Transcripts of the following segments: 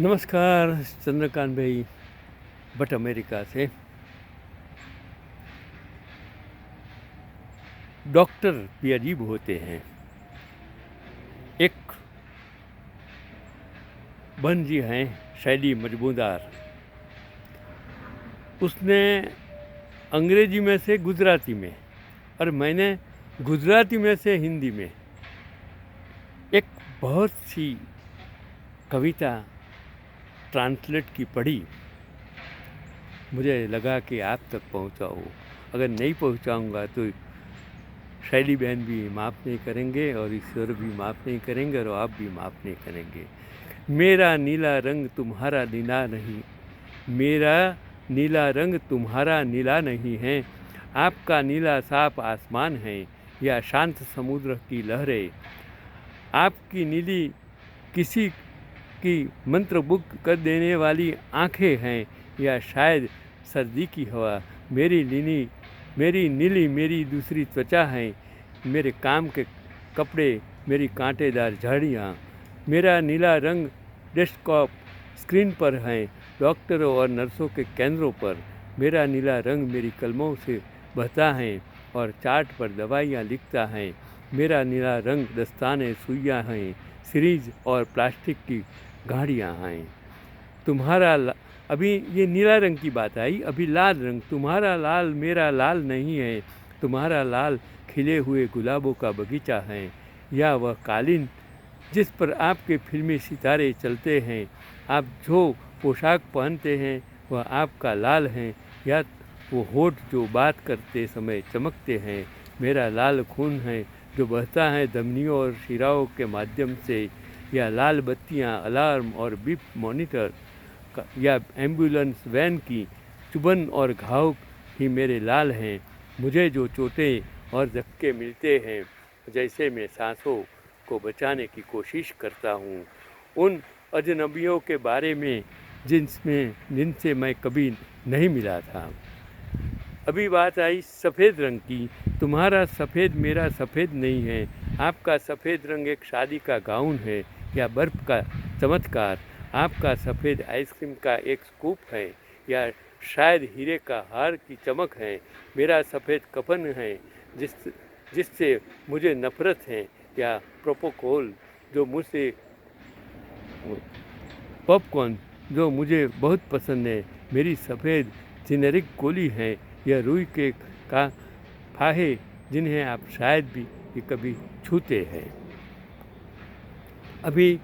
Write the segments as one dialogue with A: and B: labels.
A: नमस्कार चंद्रकांत भाई भट्ट अमेरिका से। डॉक्टर भी अजीब होते हैं। एक बहन जी हैं शैली मजमूदार, उसने अंग्रेजी में से गुजराती में और मैंने गुजराती में से हिंदी में एक बहुत सी कविता ट्रांसलेट की पढ़ी। मुझे लगा कि आप तक पहुंचाऊं। अगर नहीं पहुंचाऊंगा तो शैली बहन भी माफ़ नहीं करेंगे और ईश्वर भी माफ़ नहीं करेंगे और आप भी माफ़ नहीं करेंगे। मेरा नीला रंग तुम्हारा नीला नहीं, मेरा नीला रंग तुम्हारा नीला नहीं है। आपका नीला साफ आसमान है या शांत समुद्र की लहरें। आपकी नीली किसी की मंत्रमुग्ध कर देने वाली आँखें हैं या शायद सर्दी की हवा। मेरी नीली मेरी दूसरी त्वचा है, मेरे काम के कपड़े, मेरी कांटेदार झाड़ियाँ। मेरा नीला रंग डेस्कटॉप स्क्रीन पर है, डॉक्टरों और नर्सों के केंद्रों पर। मेरा नीला रंग मेरी कलमों से बहता है और चार्ट पर दवाइयाँ लिखता है। मेरा नीला रंग दस्ताने, सुइयाँ हैं, सीरीज और प्लास्टिक की गाड़ियाँ हैं। तुम्हारा अभी ये नीला रंग की बात आई, अभी लाल रंग। तुम्हारा लाल मेरा लाल नहीं है। तुम्हारा लाल खिले हुए गुलाबों का बगीचा है या वह कालीन जिस पर आपके फिल्मी सितारे चलते हैं। आप जो पोशाक पहनते हैं वह आपका लाल है या वो होठ जो बात करते समय चमकते हैं। मेरा लाल खून है जो बहता है धमनियों और शिराओं के माध्यम से, या लाल बत्तियां, अलार्म और बीप मॉनिटर या एम्बुलेंस वैन की चुभन और घाव ही मेरे लाल हैं। मुझे जो चोटें और धक्के मिलते हैं, जैसे मैं सांसों को बचाने की कोशिश करता हूँ, उन अजनबियों के बारे में जिनसे मैं कभी नहीं मिला था। अभी बात आई सफ़ेद रंग की। तुम्हारा सफ़ेद मेरा सफ़ेद नहीं है। आपका सफ़ेद रंग एक शादी का गाउन है या बर्फ़ का चमत्कार। आपका सफ़ेद आइसक्रीम का एक स्कूप है या शायद हीरे का हार की चमक है। मेरा सफ़ेद कफन है जिससे मुझे नफ़रत है, या प्रोपोकोल जो मुझसे पॉपकॉर्न जो मुझे बहुत पसंद है। मेरी सफ़ेद जेनेरिक गोली है या रुई के का फाहे जिन्हें आप शायद भी कभी छूते हैं। अभी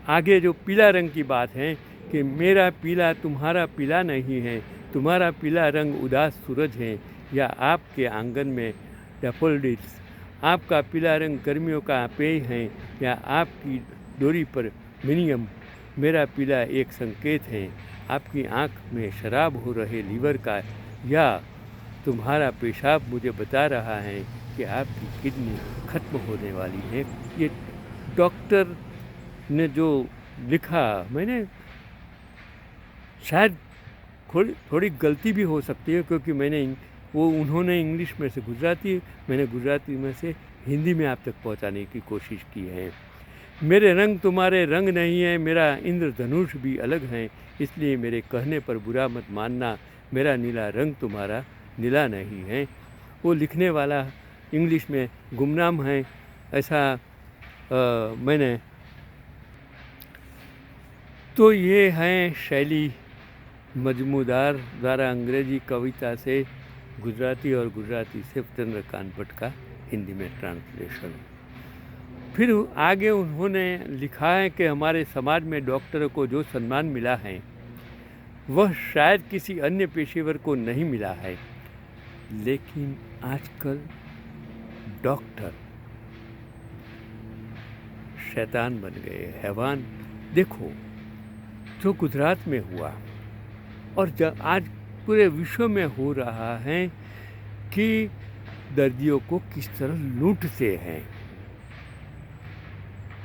A: आगे जो पीला रंग की बात है कि मेरा पीला तुम्हारा पीला नहीं है। तुम्हारा पीला रंग उदास सूरज है या आपके आंगन में डैफोडिल्स। आपका पीला रंग गर्मियों का पेय है या आपकी डोरी पर मिनियम। मेरा पीला एक संकेत है आपकी आँख में शराब हो रहे लीवर का, या तुम्हारा पेशाब मुझे बता रहा है कि आपकी किडनी खत्म होने वाली है। ये डॉक्टर ने जो लिखा, मैंने शायद थोड़ी गलती भी हो सकती है क्योंकि उन्होंने इंग्लिश में से गुजराती, मैंने गुजराती में से हिंदी में आप तक पहुंचाने की कोशिश की है। मेरे रंग तुम्हारे रंग नहीं है, मेरा इंद्रधनुष भी अलग है, इसलिए मेरे कहने पर बुरा मत मानना। मेरा नीला रंग तुम्हारा नीला नहीं है। वो लिखने वाला इंग्लिश में गुमनाम है, ऐसा मैंने तो ये हैं शैली मजमूदार द्वारा अंग्रेजी कविता से गुजराती और गुजराती से चंद्रकांत भट्ट का हिंदी में ट्रांसलेशन। फिर आगे उन्होंने लिखा है कि हमारे समाज में डॉक्टरों को जो सम्मान मिला है वह शायद किसी अन्य पेशेवर को नहीं मिला है, लेकिन आजकल डॉक्टर शैतान बन गए, हैवान। देखो जो गुजरात में हुआ और जब आज पूरे विश्व में हो रहा है कि दर्दियों को किस तरह लूटते हैं,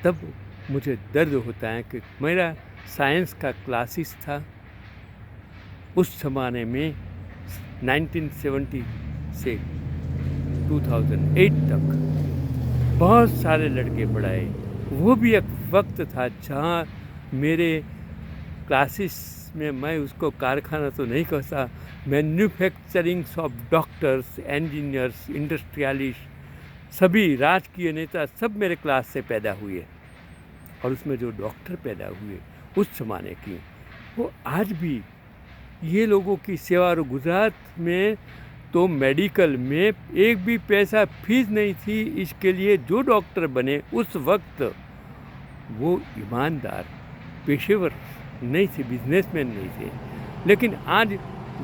A: तब मुझे दर्द होता है कि मेरा साइंस का क्लासेस था उस ज़माने में 1970 से 2008 तक बहुत सारे लड़के पढ़ाए। वो भी एक वक्त था जहाँ मेरे क्लासेस में मैं उसको कारखाना तो नहीं कहता, मैन्युफैक्चरिंग्स ऑफ डॉक्टर्स, इंजीनियर्स, इंडस्ट्रियलिस्ट, सभी राजकीय नेता सब मेरे क्लास से पैदा हुए। और उसमें जो डॉक्टर पैदा हुए उस ज़माने की, वो आज भी ये लोगों की सेवा। और गुजरात में तो मेडिकल में एक भी पैसा फीस नहीं थी इसके लिए। जो डॉक्टर बने उस वक्त वो ईमानदार पेशेवर नहीं थे, बिजनेसमैन नहीं थे। लेकिन आज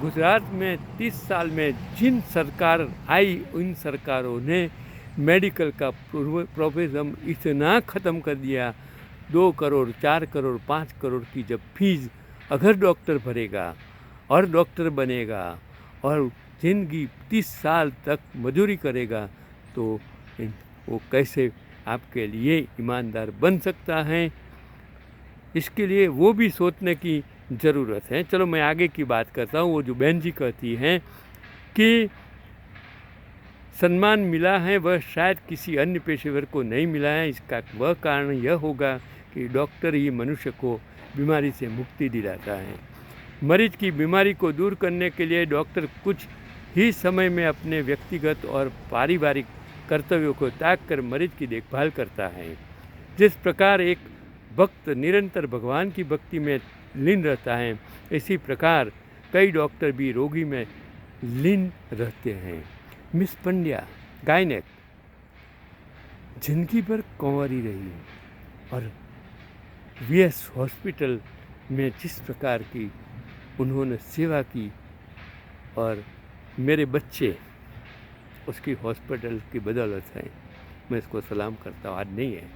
A: गुजरात में 30 साल में जिन सरकार आई, उन सरकारों ने मेडिकल का प्रोफेशन इतना ख़त्म कर दिया। 2 करोड़, 4 करोड़, 5 करोड़ की जब फीस अगर डॉक्टर भरेगा और डॉक्टर बनेगा और जिंदगी 30 साल तक मजदूरी करेगा, तो वो कैसे आपके लिए ईमानदार बन सकता है? इसके लिए वो भी सोचने की ज़रूरत है। चलो मैं आगे की बात करता हूँ। वो जो बहन जी कहती हैं कि सम्मान मिला है वह शायद किसी अन्य पेशेवर को नहीं मिला है, इसका वह कारण यह होगा कि डॉक्टर ही मनुष्य को बीमारी से मुक्ति दिलाता है। मरीज की बीमारी को दूर करने के लिए डॉक्टर कुछ ही समय में अपने व्यक्तिगत और पारिवारिक कर्तव्यों को त्याग कर मरीज की देखभाल करता है। जिस प्रकार एक भक्त निरंतर भगवान की भक्ति में लीन रहता है, इसी प्रकार कई डॉक्टर भी रोगी में लीन रहते हैं। मिस पंड्या गायनेक जिंदगी भर कंवारी रही और वीएस हॉस्पिटल में जिस प्रकार की उन्होंने सेवा की, और मेरे बच्चे उसकी हॉस्पिटल की बदौलत हैं। मैं इसको सलाम करता हूँ, आज नहीं है।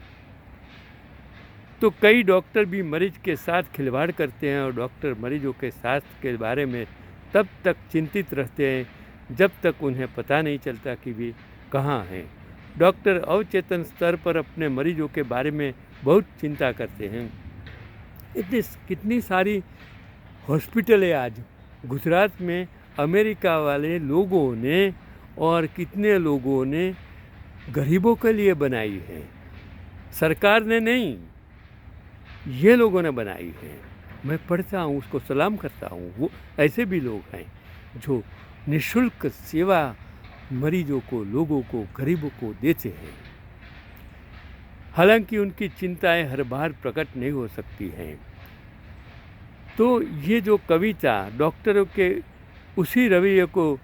A: तो कई डॉक्टर भी मरीज के साथ खिलवाड़ करते हैं और डॉक्टर मरीजों के स्वास्थ्य के बारे में तब तक चिंतित रहते हैं जब तक उन्हें पता नहीं चलता कि वे कहाँ हैं। डॉक्टर अवचेतन स्तर पर अपने मरीजों के बारे में बहुत चिंता करते हैं। कितनी सारी हॉस्पिटलें आज गुजरात में अमेरिका वाले लोगों ने और कितने लोगों ने गरीबों के लिए बनाई है, सरकार ने नहीं, ये लोगों ने बनाई है। मैं पढ़ता हूँ, उसको सलाम करता हूँ। वो ऐसे भी लोग हैं जो निःशुल्क सेवा मरीजों को, लोगों को, गरीबों को देते हैं। हालांकि उनकी चिंताएं हर बार प्रकट नहीं हो सकती हैं। तो ये जो कविता डॉक्टरों के उसी रवैये को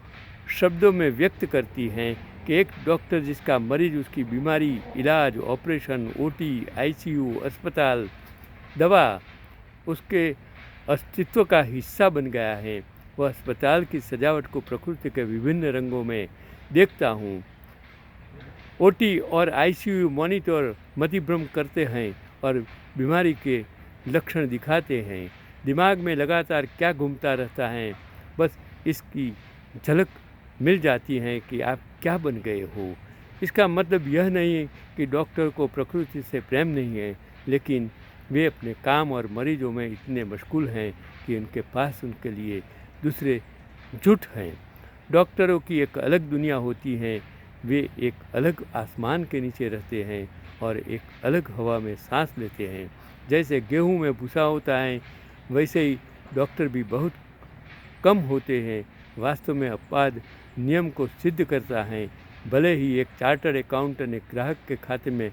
A: शब्दों में व्यक्त करती हैं कि एक डॉक्टर जिसका मरीज, उसकी बीमारी, इलाज, ऑपरेशन, ओटी, आईसीयू, अस्पताल, दवा उसके अस्तित्व का हिस्सा बन गया है, वह अस्पताल की सजावट को प्रकृति के विभिन्न रंगों में देखता हूँ। ओटी और आईसीयू मॉनिटर मतिभ्रम करते हैं और बीमारी के लक्षण दिखाते हैं। दिमाग में लगातार क्या घूमता रहता है, बस इसकी झलक मिल जाती है कि आप क्या बन गए हो। इसका मतलब यह नहीं है कि डॉक्टर को प्रकृति से प्रेम नहीं है, लेकिन वे अपने काम और मरीजों में इतने मशगूल हैं कि उनके पास उनके लिए दूसरे जुट हैं। डॉक्टरों की एक अलग दुनिया होती है। वे एक अलग आसमान के नीचे रहते हैं और एक अलग हवा में सांस लेते हैं। जैसे गेहूं में भूसा होता है, वैसे ही डॉक्टर भी बहुत कम होते हैं। वास्तव में अपवाद नियम को सिद्ध करता है। भले ही एक चार्टर्ड अकाउंटेंट एक ग्राहक के खाते में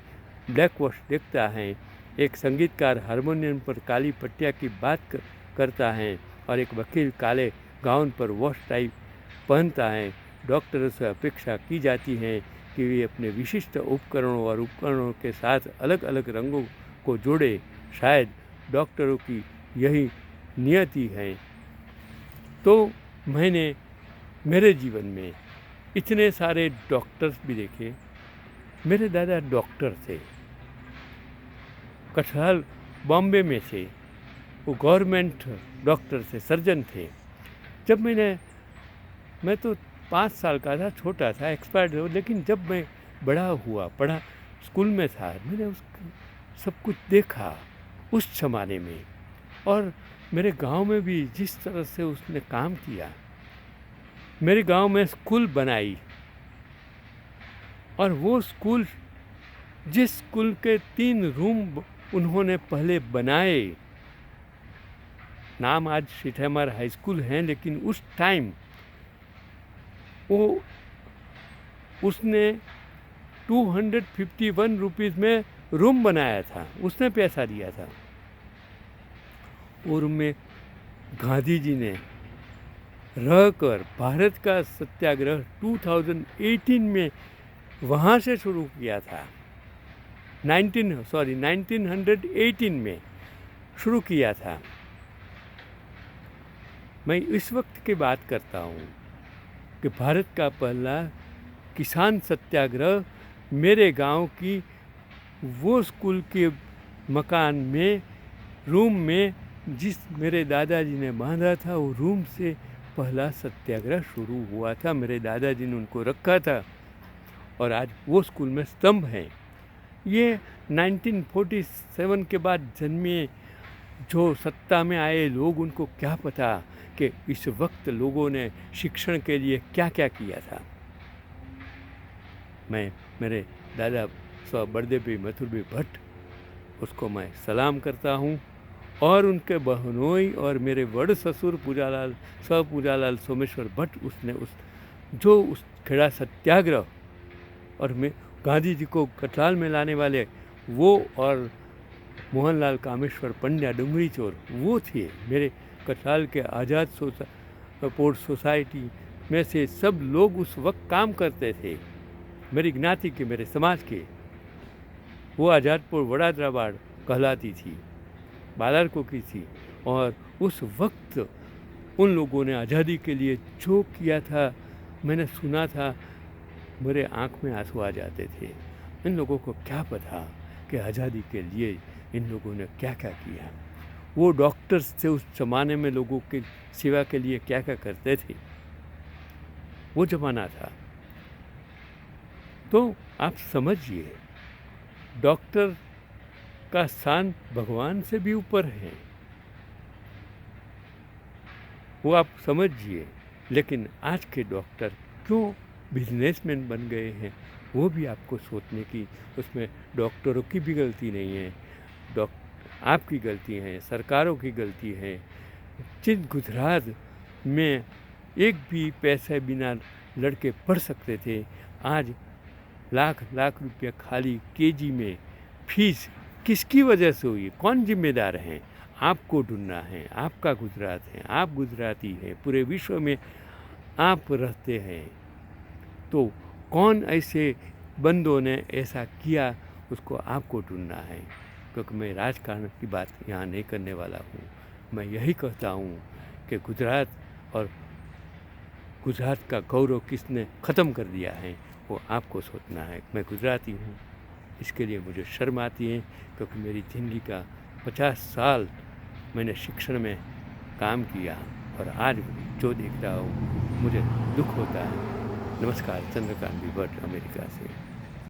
A: ब्लैक वॉश देखता है, एक संगीतकार हारमोनियम पर काली पट्टिया की बात करता है और एक वकील काले गाउन पर वॉश टाई पहनता है, डॉक्टरों से अपेक्षा की जाती है कि वे अपने विशिष्ट उपकरणों के साथ अलग अलग रंगों को जोड़े। शायद डॉक्टरों की यही नियति है। तो मैंने मेरे जीवन में इतने सारे डॉक्टर्स भी देखे। मेरे दादा डॉक्टर थे, कटहल बॉम्बे में थे, वो गवर्नमेंट डॉक्टर थे, सर्जन थे। जब मैं तो 5 साल का था, छोटा था, एक्सपायर्ड हो, लेकिन जब मैं बड़ा हुआ, पढ़ा, स्कूल में था, मैंने उस सब कुछ देखा उस ज़माने में। और मेरे गांव में भी जिस तरह से उसने काम किया, मेरे गांव में स्कूल बनाई, और वो स्कूल, जिस स्कूल के 3 रूम उन्होंने पहले बनाए, नाम आज सीठेमर हाई स्कूल है, लेकिन उस टाइम वो उसने 251 रुपीज़ में रूम बनाया था, उसने पैसा दिया था। और में गांधी जी ने रहकर भारत का सत्याग्रह 2018 में वहाँ से शुरू किया था। 1918 में शुरू किया था। मैं इस वक्त की बात करता हूँ कि भारत का पहला किसान सत्याग्रह मेरे गांव की वो स्कूल के मकान में, रूम में, जिस मेरे दादाजी ने बांधा था, वो रूम से पहला सत्याग्रह शुरू हुआ था। मेरे दादाजी ने उनको रखा था और आज वो स्कूल में स्तंभ हैं। ये 1947 के बाद जन्मे जो सत्ता में आए लोग, उनको क्या पता कि इस वक्त लोगों ने शिक्षण के लिए क्या क्या किया था। मैं मेरे दादा स्व बड़देवी मथुरभाई भट्ट, उसको मैं सलाम करता हूँ, और उनके बहनोई और मेरे बड़ ससुर पूजालाल सोमेश्वर भट्ट, उसने उस खेड़ा सत्याग्रह और मैं गांधी जी को कटराल में लाने वाले वो, और मोहनलाल कामेश्वर पंड्या डुंगरी चोर, वो थे। मेरे कटराल के आज़ाद पोर्ट सोसाइटी में से सब लोग उस वक्त काम करते थे, मेरी ज्ञाति के, मेरे समाज के। वो आज़ादपुर वड़ाद्राबाड़ कहलाती थी, बालारको की थी। और उस वक्त उन लोगों ने आज़ादी के लिए जो किया था, मैंने सुना था, मेरे आँख में आंसू आ जाते थे। इन लोगों को क्या पता कि आज़ादी के लिए इन लोगों ने क्या क्या किया। वो डॉक्टर्स थे उस ज़माने में, लोगों की सेवा के लिए क्या क्या करते थे, वो ज़माना था। तो आप समझिए, डॉक्टर का स्थान भगवान से भी ऊपर है, वो आप समझिए। लेकिन आज के डॉक्टर क्यों बिजनेसमैन बन गए हैं, वो भी आपको सोचने की, उसमें डॉक्टरों की भी गलती नहीं है, आपकी गलती है, सरकारों की गलती है। जिन गुजरात में एक भी पैसे बिना लड़के पढ़ सकते थे, आज लाख लाख रुपया खाली केजी में फीस किसकी वजह से हुई? कौन जिम्मेदार हैं? आपको ढूंढना है। आपका गुजरात है, आप गुजराती हैं, पूरे विश्व में आप रहते हैं, तो कौन ऐसे बंदों ने ऐसा किया, उसको आपको ढूंढना है। क्योंकि मैं राजकारण की बात यहाँ नहीं करने वाला हूँ। मैं यही कहता हूँ कि गुजरात का गौरव किसने ख़त्म कर दिया है, वो आपको सोचना है। मैं गुजराती हूँ, इसके लिए मुझे शर्म आती है, क्योंकि मेरी ज़िंदगी का 50 साल मैंने शिक्षण में काम किया, और आज जो देख रहा हूँ मुझे दुख होता है। नमस्कार, चंद्रकांत भट्ट, अमेरिका से।